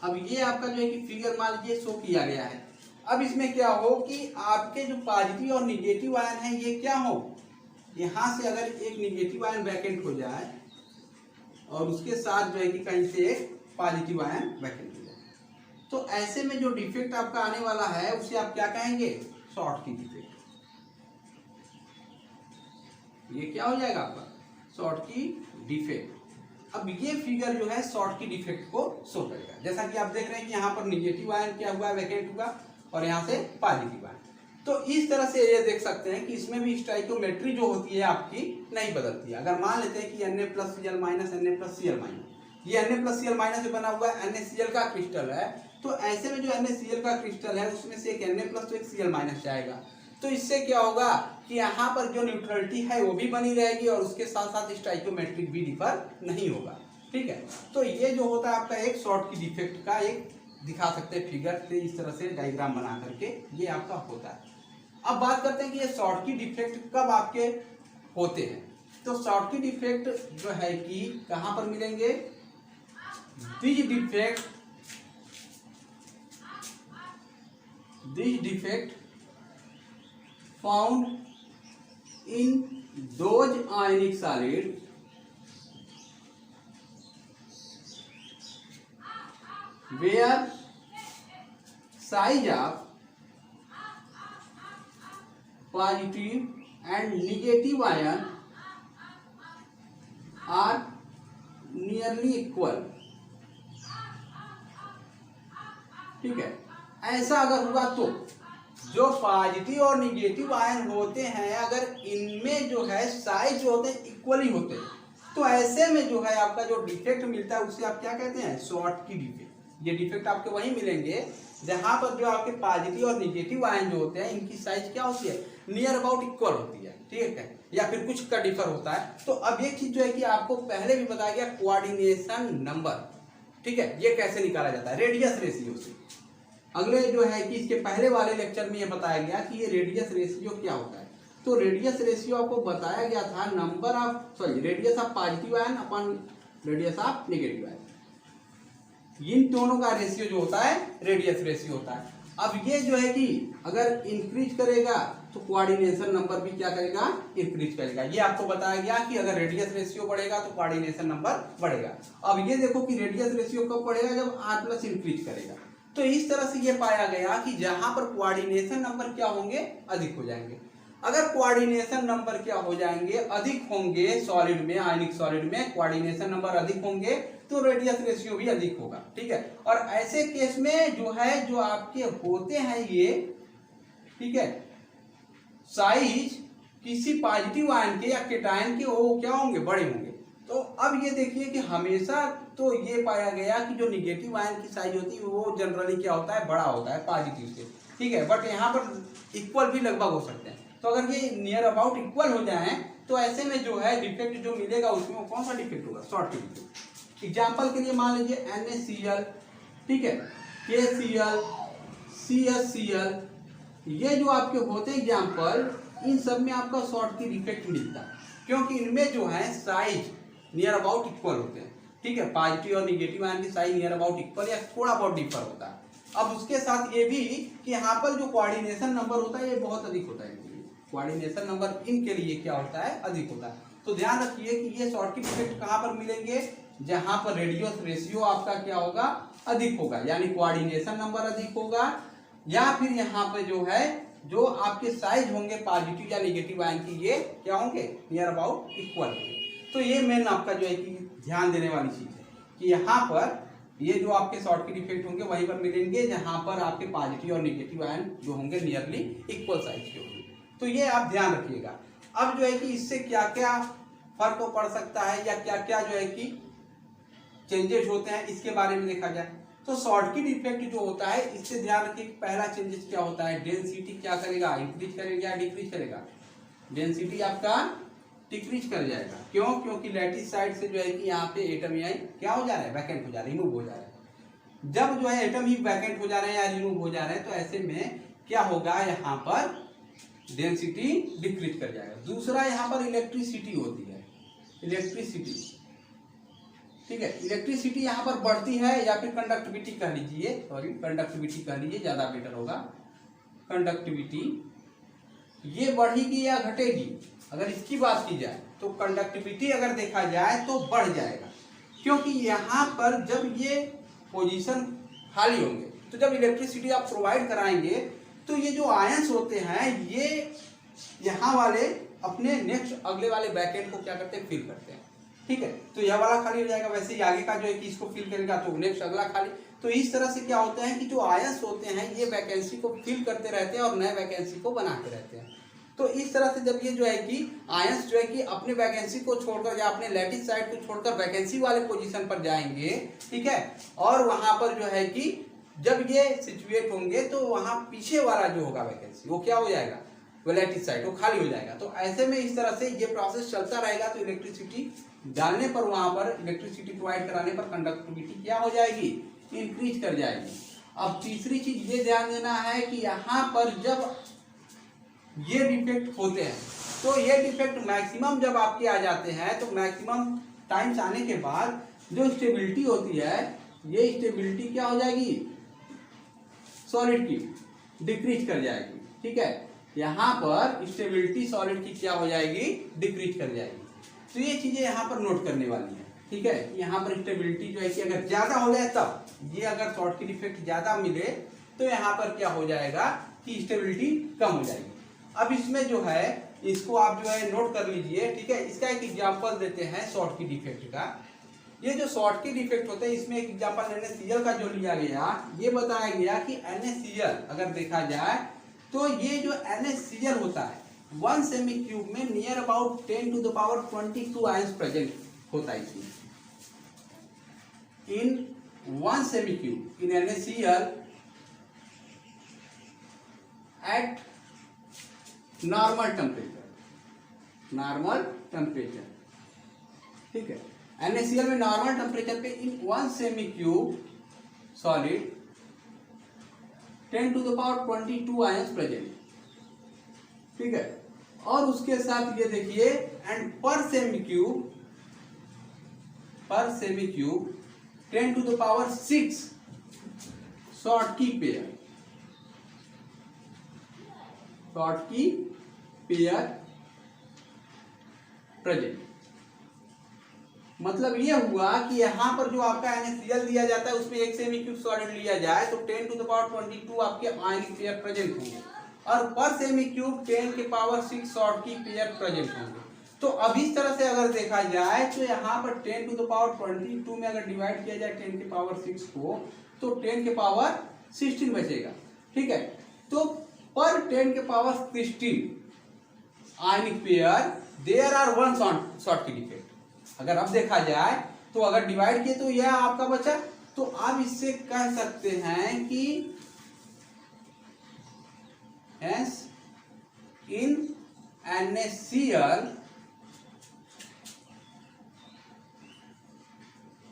अब ये आपका जो है कि फिगर मान लीजिए शो किया गया है। अब इसमें क्या हो कि आपके जो पॉजिटिव और निगेटिव आयन है ये क्या हो, यहां से अगर एक निगेटिव आयन वैकेंट हो जाए और उसके साथ जो है कि कहीं से एक पॉजिटिव आयन वैकेंट हो जाए, तो ऐसे में जो डिफेक्ट आपका आने वाला है उसे आप क्या कहेंगे, शॉर्टकी डिफेक्ट। ये क्या हो जाएगा आपका, शॉर्टकी डिफेक्ट। अब ये फिगर जो है शॉर्टकी डिफेक्ट को शो करेगा। जैसा कि आप देख रहे हैं कि यहाँ पर निगेटिव आयन क्या हुआ, वैकेंट हुआ, और यहाँ से पॉजिटिव आयन। तो इस तरह से ये देख सकते हैं कि इसमें भी स्टाइकोमेट्री जो होती है आपकी नहीं बदलती है। अगर मान लेते हैं कि Na+Cl माइनस Na+Cl माइनस, ये Na+Cl माइनस से बना हुआ NaCl का क्रिस्टल है, तो ऐसे में जो NaCl का क्रिस्टल है उसमें से एक Na+ तो एक Cl माइनस जाएगा। तो इससे क्या होगा कि यहाँ पर जो न्यूट्रलिटी है वो भी बनी रहेगी और उसके साथ साथ स्टाइकोमेट्रिक भी डिफर नहीं होगा। ठीक है, तो ये जो होता है आपका एक शॉर्ट की डिफेक्ट का एक दिखा सकते हैं फिगर से, इस तरह से डायग्राम बना करके ये आपका होता है। अब बात करते हैं कि ये शॉर्ट की डिफेक्ट कब आपके होते हैं। तो शॉर्ट की डिफेक्ट जो है कि कहाँ पर मिलेंगे, this defect found in those ionic solid where size of positive and negative ion are nearly equal। ठीक है, ऐसा अगर हुआ तो जो पॉजिटिव और निगेटिव आयन होते हैं अगर इनमें जो है साइज जो होते हैं इक्वली होते हैं, तो ऐसे में जो है आपका जो डिफेक्ट मिलता है उसे आप क्या कहते हैं, शॉर्ट की डिफेक्ट। ये डिफेक्ट आपके वहीं मिलेंगे जहां पर जो आपके पॉजिटिव और निगेटिव आयन जो होते हैं इनकी साइज क्या होती है, नियर अबाउट इक्वल होती है। ठीक है, या फिर कुछ का डिफर होता है। तो अब एक चीज जो है कि आपको पहले भी बताया गया कोऑर्डिनेशन नंबर। ठीक है, ये कैसे निकाला जाता है, रेडियस रेशियो से। अगले जो है कि इसके पहले वाले लेक्चर में ये बताया गया कि ये रेडियस रेशियो क्या होता है। तो रेडियस रेशियो आपको बताया गया था radius of positive ion upon radius of negative ion, इन दोनों का रेशियो जो होता है रेडियस रेशियो होता है। अब ये जो है कि अगर इंक्रीज करेगा तो कोऑर्डिनेशन नंबर भी क्या करेगा, इंक्रीज करेगा। ये आपको बताया गया कि अगर रेडियस रेशियो बढ़ेगा तो कोऑर्डिनेशन नंबर बढ़ेगा। अब ये देखो कि रेडियस रेशियो कब बढ़ेगा, जब R+ इंक्रीज करेगा। तो इस तरह से ये पाया गया कि जहां पर कोऑर्डिनेशन नंबर क्या होंगे, अधिक हो जाएंगे। अगर कोऑर्डिनेशन नंबर क्या हो जाएंगे, अधिक होंगे सॉलिड में, आयनिक सॉलिड में कोऑर्डिनेशन नंबर अधिक होंगे तो रेडियस रेशियो भी अधिक होगा। ठीक है, और ऐसे केस में जो है जो आपके होते हैं ये, ठीक है, साइज किसी पॉजिटिव आयन के या केटायन के वो क्या होंगे, बड़े होंगे। तो अब ये देखिए कि हमेशा तो ये पाया गया कि जो निगेटिव आयन की साइज होती है वो जनरली क्या होता है, बड़ा होता है पॉजिटिव से। ठीक है, बट यहाँ पर इक्वल भी लगभग हो सकते हैं। तो अगर ये नियर अबाउट इक्वल हो जाए तो ऐसे में जो है डिफेक्ट जो मिलेगा उसमें कौन सा डिफेक्ट होगा, शॉर्ट की डिफेक्ट। एग्जाम्पल के लिए मान लीजिए NaCl, ठीक है, KCl, CSCl, ये जो आपके होते हैं एग्जाम्पल, इन सब में आपका शॉर्ट की डिफेक्ट मिलता है क्योंकि इनमें जो है साइज नियर अबाउट इक्वल होते हैं। ठीक है, पॉजिटिव और निगेटिव आयन की साइज नियर अबाउट इक्वल या थोड़ा बहुत डिफर होता है। अब उसके साथ ये भी कि यहाँ पर जो कोऑर्डिनेशन नंबर होता है ये बहुत अधिक होता है, कोऑर्डिनेशन नंबर इनके लिए क्या होता है, अधिक होता है। तो ध्यान रखिए कि ये शॉर्ट की डिफेक्ट कहाँ पर मिलेंगे, जहां पर रेडियस रेशियो आपका क्या होगा, अधिक होगा, यानी कोऑर्डिनेशन नंबर अधिक होगा, या फिर यहाँ पे जो है जो आपके साइज होंगे पॉजिटिव या नेगेटिव आयन की ये क्या होंगे, नियर अबाउट इक्वल होंगे। तो ये मेन आपका जो है कि ध्यान देने वाली चीज है कि यहाँ पर ये जो आपके शॉर्ट की डिफेक्ट होंगे वहीं पर मिलेंगे जहां पर आपके पॉजिटिव और नेगेटिव आयन जो होंगे नियरली इक्वल साइज के होंगे। तो ये आप ध्यान रखिएगा। अब जो है कि इससे क्या क्या फर्क पड़ सकता है या क्या क्या जो है कि चेंजेस होते हैं इसके बारे में देखा जाए तो शॉर्ट की डिफेक्ट जो होता है इससे ध्यान रखिए पहला चेंजेस क्या होता है, डेंसिटी क्या करेगा, इंक्रीज करेगा या डिक्रीज करेगा। डेंसिटी आपका डिक्रीज कर जाएगा। क्यों? क्योंकि लैटिस साइड से जो है कि यहाँ पे एटम या क्या हो जा रहा है, वैकेंट हो जा रहा है, रिमूव हो जा रहा है। जब जो है एटम ही वैकेंट हो जा रहे हैं या रिमूव हो जा रहे हैं तो ऐसे में क्या होगा, यहाँ पर डेंसिटी डिक्रीज कर जाएगा। दूसरा यहाँ पर इलेक्ट्रिसिटी होती है, इलेक्ट्रिसिटी, ठीक है, इलेक्ट्रिसिटी यहाँ पर बढ़ती है या फिर कंडक्टिविटी कह लीजिए, सॉरी कंडक्टिविटी कह लीजिए ज़्यादा बेटर होगा। कंडक्टिविटी ये बढ़ेगी या घटेगी, अगर इसकी बात की जाए तो कंडक्टिविटी अगर देखा जाए तो बढ़ जाएगा, क्योंकि यहाँ पर जब ये पोजीशन खाली होंगे तो जब इलेक्ट्रिसिटी आप प्रोवाइड कराएंगे तो ये जो आयंस होते हैं ये यहाँ वाले अपने नेक्स्ट अगले वाले बैकेंड को क्या करते हैं, फिल करते हैं। ठीक है। तो यह वाला खाली हो जाएगा, वैसे ही आगे का जो है कि इसको फिल करेगा तो नेक्स्ट अगला खाली। तो इस तरह से क्या होता है कि जो आयंस होते हैं ये वैकेंसी को फिल करते रहते हैं और नए वैकेंसी को बनाते रहते हैं। तो इस तरह से जब ये जो है कि आयंस जो है कि अपने वैकेंसी को छोड़कर या अपने लैटिस साइड को छोड़कर वैकेंसी वाले पोजीशन पर जाएंगे, ठीक है, और वहां पर जो है कि जब ये सिचुएट होंगे तो वहां पीछे वाला जो होगा वैकेंसी वो क्या हो जाएगा, वो लैटिस साइड वो खाली हो जाएगा। तो ऐसे में इस तरह से ये प्रोसेस चलता रहेगा। तो इलेक्ट्रिसिटी डालने पर, वहां पर इलेक्ट्रिसिटी प्रोवाइड कराने पर कंडक्टिविटी क्या हो जाएगी, इंक्रीज कर जाएगी। अब तीसरी चीज ये ध्यान देना है कि यहाँ पर जब ये डिफेक्ट होते हैं तो ये डिफेक्ट मैक्सिमम जब आपके आ जाते हैं तो मैक्सिमम टाइम्स आने के बाद जो स्टेबिलिटी होती है ये स्टेबिलिटी क्या हो जाएगी, सॉलिड की डिक्रीज कर जाएगी। ठीक है, यहाँ पर स्टेबिलिटी सॉलिड की क्या हो जाएगी, डिक्रीज कर जाएगी। तो ये चीजें यहाँ पर नोट करने वाली है। ठीक है, यहाँ पर स्टेबिलिटी जो है कि अगर ज्यादा हो जाए तब ये, अगर शॉर्ट की डिफेक्ट ज्यादा मिले तो यहाँ पर क्या हो जाएगा कि स्टेबिलिटी कम हो जाएगी। अब इसमें जो है इसको आप जो है नोट कर लीजिए। ठीक है, इसका एक एग्जांपल देते हैं शॉर्ट की डिफेक्ट का। ये जो शॉर्ट की डिफेक्ट होते हैं इसमें एक एग्जांपल NaCl का जो लिया गया, ये बताया गया कि NaCl अगर देखा जाए तो ये जो NaCl होता है 1 सेमी क्यूब में near about 10 to the power 22 ions present होता है इसमें। इन 1 semi cube in NaCl eight normal temperature. ठीक है, NaCl में नॉर्मल टेम्परेचर पे इन 1 semi cube solid 10 to the power 22 ions present. ठीक है, और उसके साथ ये देखिए एंड पर semi cube 10 to the power 6 short की पेयर प्रेजेंट। मतलब ये हुआ कि यहाँ पर जो आपका NaCl दिया जाता है उसमें 1 सेमी क्यूब सॉलिड लिया जाए तो 10 to the power 22 आपके आयनिक पेयर प्रेजेंट होंगे और पर सेमी क्यूब 10 के पावर 6 शॉर्ट की पेयर प्रेजेंट होंगे। तो अब इस तरह से अगर देखा जाए तो यहाँ पर 10 to the power 22 में अगर डिवाइड किया जाए 10 के पावर 6 को तो 10 के पावर 16 बचेगा। ठीक है, तो पर 10 के power 16 ionic pair there are 1 Schottky defect. अगर अब देखा जाए तो अगर डिवाइड किए तो यह आपका बचा। तो आप इससे कह सकते हैं कि hence in NaCl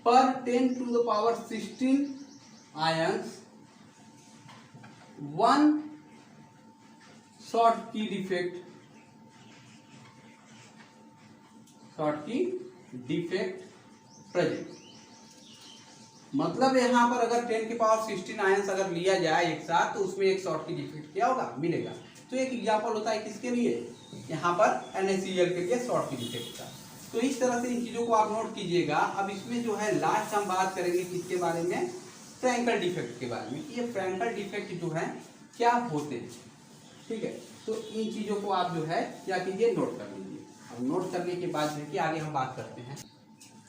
per 10 to the power 16 ions 1 Schottky defect present. मतलब यहां पर अगर 10 के पावर 16 आयंस अगर लिया जाए एक साथ तो उसमें एक शॉर्ट की डिफेक्ट क्या होगा, मिलेगा। तो एक एग्जांपल होता है किसके लिए, यहाँ पर NaCl के लिए शॉर्ट की डिफेक्ट का। तो इस तरह से इन चीजों को आप नोट कीजिएगा। अब इसमें जो है लास्ट हम बात करेंगे किसके बारे में, फ्रैंकल डिफेक्ट के बारे में। ये फ्रैंकल डिफेक्ट जो है क्या होते हैं। ठीक है, तो इन चीजों को आप जो है क्या कीजिए, नोट कर लीजिए। अब नोट करने के बाद है कि आगे हम बात करते हैं।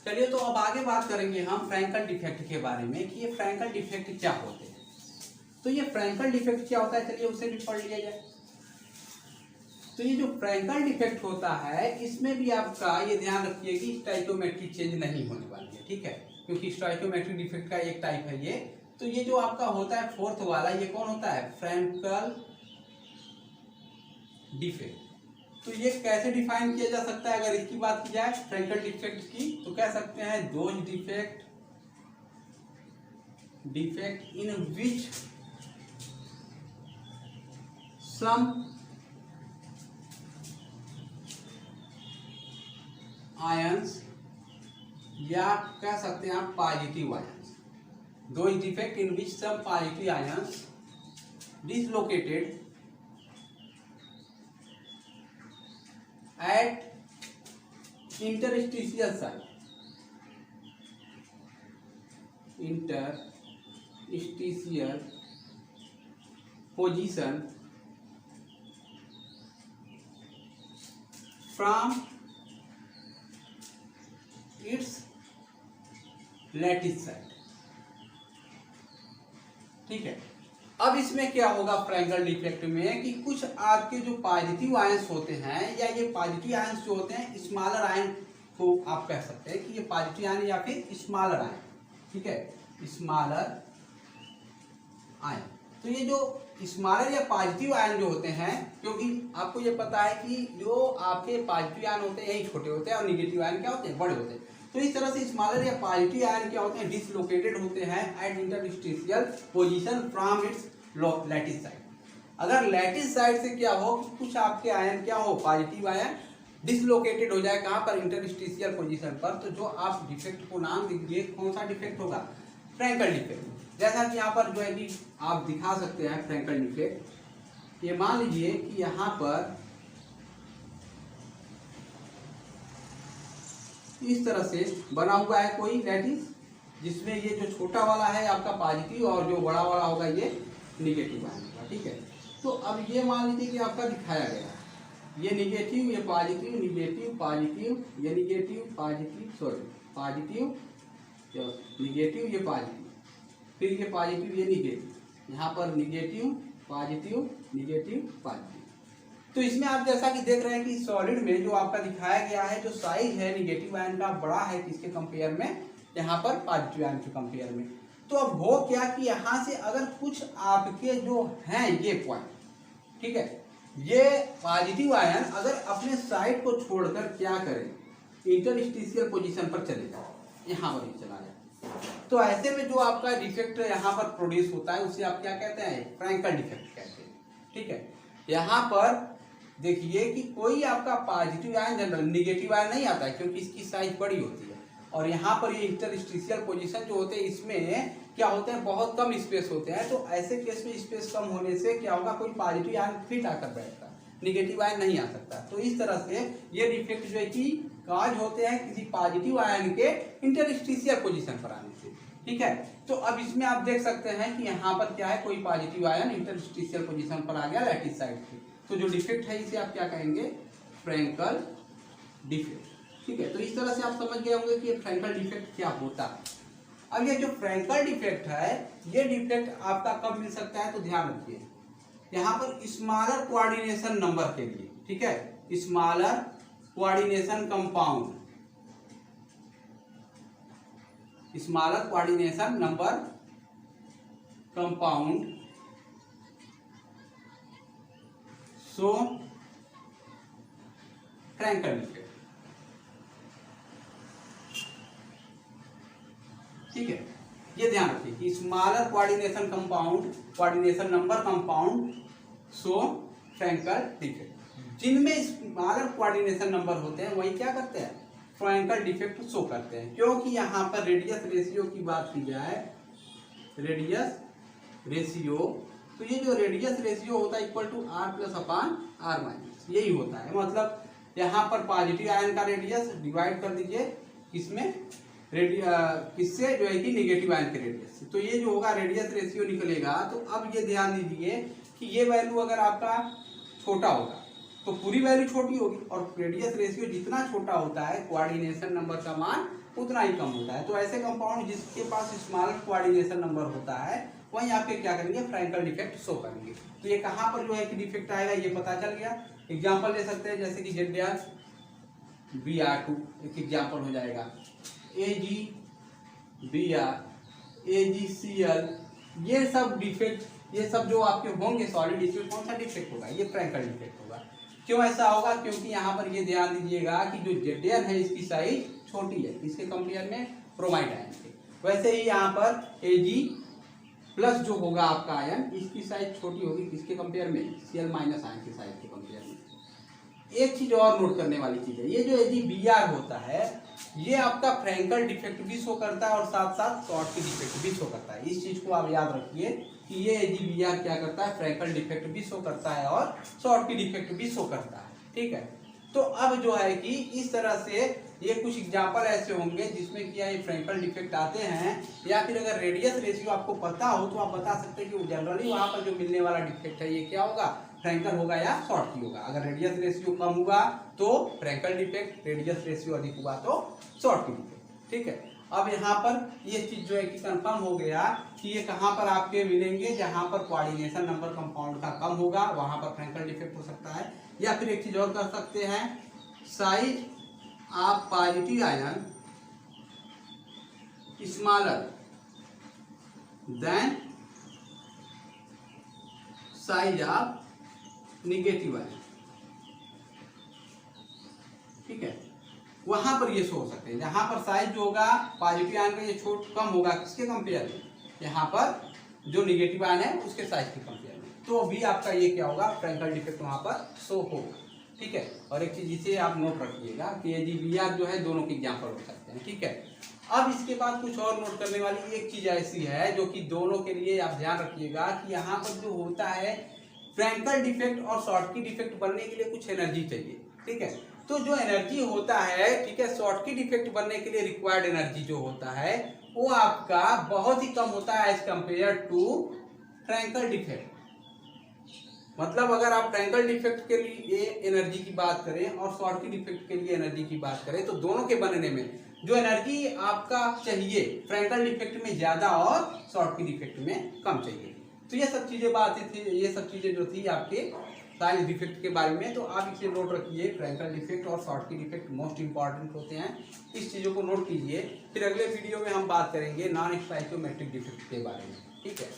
चलिए, तो अब आगे बात करेंगे हम फ्रैंकल डिफेक्ट के बारे में कि ये फ्रैंकल डिफेक्ट क्या होते हैं। तो ये फ्रैंकल डिफेक्ट क्या होता है, चलिए उसे भी पढ़ लिया जाए। तो ये जो फ्रैंकल डिफेक्ट होता है इसमें भी आपका ये ध्यान रखिए कि स्टोइकियोमेट्री चेंज नहीं होने वाली है। ठीक है, क्योंकि स्टोइकियोमेट्री डिफेक्ट का एक टाइप है ये। तो ये जो आपका होता है फोर्थ वाला, ये कौन होता है, फ्रैंकल डिफेक्ट। तो ये कैसे डिफाइन किया जा सकता है, अगर इसकी बात की जाए फ्रैंकल डिफेक्ट की, तो कह सकते हैं those defect in which some ions, या कह सकते हैं आप positive ions, those defect in which some positive ions dislocated at interstitial position from its lattice side. ठीक है, अब इसमें क्या होगा फ्रैंकल डिफेक्ट में कि कुछ आपके जो पॉजिटिव आयंस होते हैं या ये पॉजिटिव आयंस जो होते हैं स्मॉलर आयन को आप कह सकते हैं कि ये पॉजिटिव आयन या फिर स्मॉलर आयन। ठीक है, स्मॉलर आयन। तो ये जो स्मॉलर या पॉजिटिव आयन जो होते हैं, क्योंकि आपको ये पता है कि जो आपके पॉजिटिव आयन होते हैं यही छोटे होते हैं और निगेटिव आयन क्या होते हैं, बड़े होते हैं। तो इस तरह से स्मॉलर या पॉजिटिव आयन क्या होते हैं, डिसलोकेटेड होते हैं at interstitial position from its lattice side. अगर लैटिस साइड से क्या हो कि कुछ आपके आयन क्या हो, पॉजिटिव आयन डिसलोकेटेड हो जाए, कहाँ पर, इंटरस्टिशियल पोजीशन पर, तो जो आप डिफेक्ट को नाम दीजिए, कौन सा डिफेक्ट होगा, फ्रैंकल डिफेक्ट। जैसा कि यहाँ पर जो है कि आप दिखा सकते हैं फ्रैंकल डिफेक्ट। ये मान लीजिए कि यहाँ पर इस तरह से बना हुआ है कोई लैटिस, जिसमें ये जो छोटा वाला है आपका पॉजिटिव और जो बड़ा वाला होगा ये निगेटिव आयन होगा। ठीक है, तो अब ये मान लीजिए कि आपका दिखाया गया ये निगेटिव, ये पॉजिटिव, निगेटिव, पॉजिटिव, ये negative, positive, sorry positive, negative, ये पॉजिटिव, फिर ये पॉजिटिव, ये निगेटिव, यहाँ पर निगेटिव, पॉजिटिव, निगेटिव, पॉजिटिव। तो इसमें आप जैसा कि देख रहे हैं कि सॉलिड में जो आपका दिखाया गया है, जो साइज है निगेटिव आयन का बड़ा है किसके कंपेयर में, यहाँ पर पॉजिटिव आयन के कंपेयर में। तो अब हो क्या कि यहाँ से अगर कुछ आपके जो हैं ये पॉइंट, ठीक है, ये पॉजिटिव आयन अगर अपने साइड को छोड़कर क्या करें, इंटरस्टिशियल पोजीशन पर चले जाए, यहाँ पर ही चला जाए, तो ऐसे में जो आपका डिफेक्ट यहाँ पर प्रोड्यूस होता है उसे आप क्या कहते हैं, फ्रैंकल डिफेक्ट कहते हैं। ठीक है, यहाँ पर देखिए कि कोई आपका positive ion general negative ion नहीं आता है क्योंकि इसकी साइज बड़ी होती है, और यहाँ पर ये इंटरस्टिशियल पोजीशन जो होते हैं इसमें क्या होते हैं, बहुत कम स्पेस होते हैं। तो ऐसे केस में स्पेस कम होने से क्या होगा, कोई पॉजिटिव आयन फिट आकर बैठता है, निगेटिव आयन नहीं आ सकता। तो इस तरह से ये डिफेक्ट जो है कि काज होते हैं किसी पॉजिटिव आयन के इंटरस्टिशियल पोजीशन पर आने से। ठीक है, तो अब इसमें आप देख सकते हैं कि यहाँ पर क्या है, कोई पॉजिटिव आयन इंटरस्टिशियल पोजीशन पर आ गया लैटिस साइड से, तो जो डिफेक्ट है इसे आप क्या कहेंगे, फ्रैंकल डिफेक्ट। ठीक है, तो इस तरह से आप समझ गए होंगे कि फ्रैंकल डिफेक्ट क्या होता है। अब ये जो फ्रैंकल डिफेक्ट है, ये डिफेक्ट आपका कब मिल सकता है, तो ध्यान रखिए यहाँ पर स्मॉलर कोऑर्डिनेशन नंबर के लिए। ठीक है, smaller coordination compound, smaller coordination number compound show Frenkel defect. ठीक है, ये ध्यान रखिए कि smaller coordination compound, coordination number compound show Frenkel defect. जिनमें स्मॉलर कोऑर्डिनेशन नंबर होते हैं वही क्या करते हैं, फ्रैंकल डिफेक्ट शो करते हैं। क्योंकि यहाँ पर रेडियस रेशियो की बात की जाए, रेडियस रेशियो, तो ये जो रेडियस रेशियो होता है equal to r plus upon r minus, यही होता है। मतलब यहाँ पर पॉजिटिव आयन का रेडियस डिवाइड कर दीजिए किसमें, किससे, जो है कि निगेटिव आयन के रेडियस से, तो ये जो होगा रेडियस रेशियो निकलेगा। तो अब ये ध्यान दीजिए कि ये वैल्यू अगर आपका छोटा होगा तो पूरी वैल्यू छोटी होगी, और रेडियस रेशियो जितना छोटा होता है कोऑर्डिनेशन नंबर का मान उतना ही कम होता है। तो ऐसे कंपाउंड जिसके पास स्मॉलर कोऑर्डिनेशन नंबर होता है वहीं आपके क्या करेंगे, फ्रैंकल डिफेक्ट शो करेंगे। तो ये कहाँ पर जो है कि डिफेक्ट आएगा ये पता चल गया। एग्जाम्पल ले सकते हैं जैसे कि ZBr2 एक एग्जाम्पल हो जाएगा, AgBr, AgCl, ये सब डिफेक्ट, ये सब जो आपके होंगे सॉलिड, इसमें कौन सा डिफेक्ट होगा, ये फ्रैंकल डिफेक्ट होगा। क्यों ऐसा होगा, क्योंकि यहाँ पर ये ध्यान दीजिएगा कि जो Zn है इसकी साइज छोटी है इसके कंपेयर में ब्रोमाइड आयन के। वैसे ही यहाँ पर Ag प्लस जो होगा आपका आयन, इसकी साइज छोटी होगी किसके कंपेयर में, Cl माइनस आयन की साइज के कंपेयर में। एक चीज और नोट करने वाली चीज है, ये जो AgBr होता है ये आपका फ्रैंकल डिफेक्ट भी शो करता है और साथ साथ शॉर्ट की डिफेक्ट भी शो करता है। इस चीज को आप याद रखिए कि ये AgBr क्या करता है, फ्रैंकल डिफेक्ट भी शो करता है और शॉर्ट की डिफेक्ट भी शो करता है। ठीक है, तो अब जो है कि इस तरह से ये कुछ एग्जाम्पल ऐसे होंगे जिसमें कि ये फ्रैंकल डिफेक्ट आते हैं, या फिर अगर रेडियस रेशियो आपको पता हो तो आप बता सकते हैं कि जनरली वहाँ पर जो मिलने वाला डिफेक्ट है ये क्या होगा, फ्रैंकल होगा या शॉर्ट की होगा। अगर रेडियस रेशियो कम हुआ तो फ्रैंकल डिफेक्ट, रेडियस रेशियो अधिक हुआ तो शॉर्ट की डिफेक्ट। ठीक है। अब यहाँ पर ये चीज जो है कि कंफर्म हो गया कि ये कहाँ पर आपके मिलेंगे, जहाँ पर कोऑर्डिनेशन नंबर कंपाउंड का कम होगा वहां पर फ्रैंकल डिफेक्ट हो सकता है। या फिर एक चीज और कर सकते हैं, size of positive ion smaller than size of negative ion, ठीक है। वहां पर ये शो हो सकते हैं, जहां पर साइज जो होगा पॉजिटिव आयन का ये छोट कम होगा किसके कंपेयर में, यहाँ पर जो निगेटिव आयन है उसके साइज के कंपेयर में, तो भी आपका ये क्या होगा, फ्रैंकल डिफेक्ट वहां पर शो होगा, ठीक है। और एक चीज इसे आप नोट रखिएगा कि AGBR जो है दोनों के एग्जाम्पल हो सकते हैं, ठीक है। अब इसके बाद कुछ और नोट करने वाली एक चीज ऐसी है जो कि दोनों के लिए आप ध्यान रखिएगा कि यहाँ पर जो होता है फ्रैंकल डिफेक्ट और शॉर्टकी डिफेक्ट बनने के लिए कुछ एनर्जी चाहिए, ठीक है। तो जो एनर्जी होता है, ठीक है, शॉर्टकी डिफेक्ट बनने के लिए रिक्वायर्ड एनर्जी जो होता है वो आपका बहुत ही कम होता है as compare to Frenkel defect. मतलब अगर आप फ्रैंकल डिफेक्ट के लिए एनर्जी की बात करें और शॉर्टकी डिफेक्ट के लिए एनर्जी की बात करें तो दोनों के बनने में जो एनर्जी आपका चाहिए फ्रैंकल डिफेक्ट में ज्यादा और शॉर्टकी डिफेक्ट में कम चाहिए। तो ये सब चीजें बातें थी, ये सब चीजें जो थी आपके साइज डिफेक्ट के बारे में, तो आप इसे नोट रखिए। फ्रैंकल डिफेक्ट और शॉर्टकी डिफेक्ट मोस्ट इंपॉर्टेंट होते हैं, इस चीज़ों को नोट कीजिए। फिर अगले वीडियो में हम बात करेंगे नॉन स्टोइकियोमेट्रिक डिफेक्ट के बारे में, ठीक है।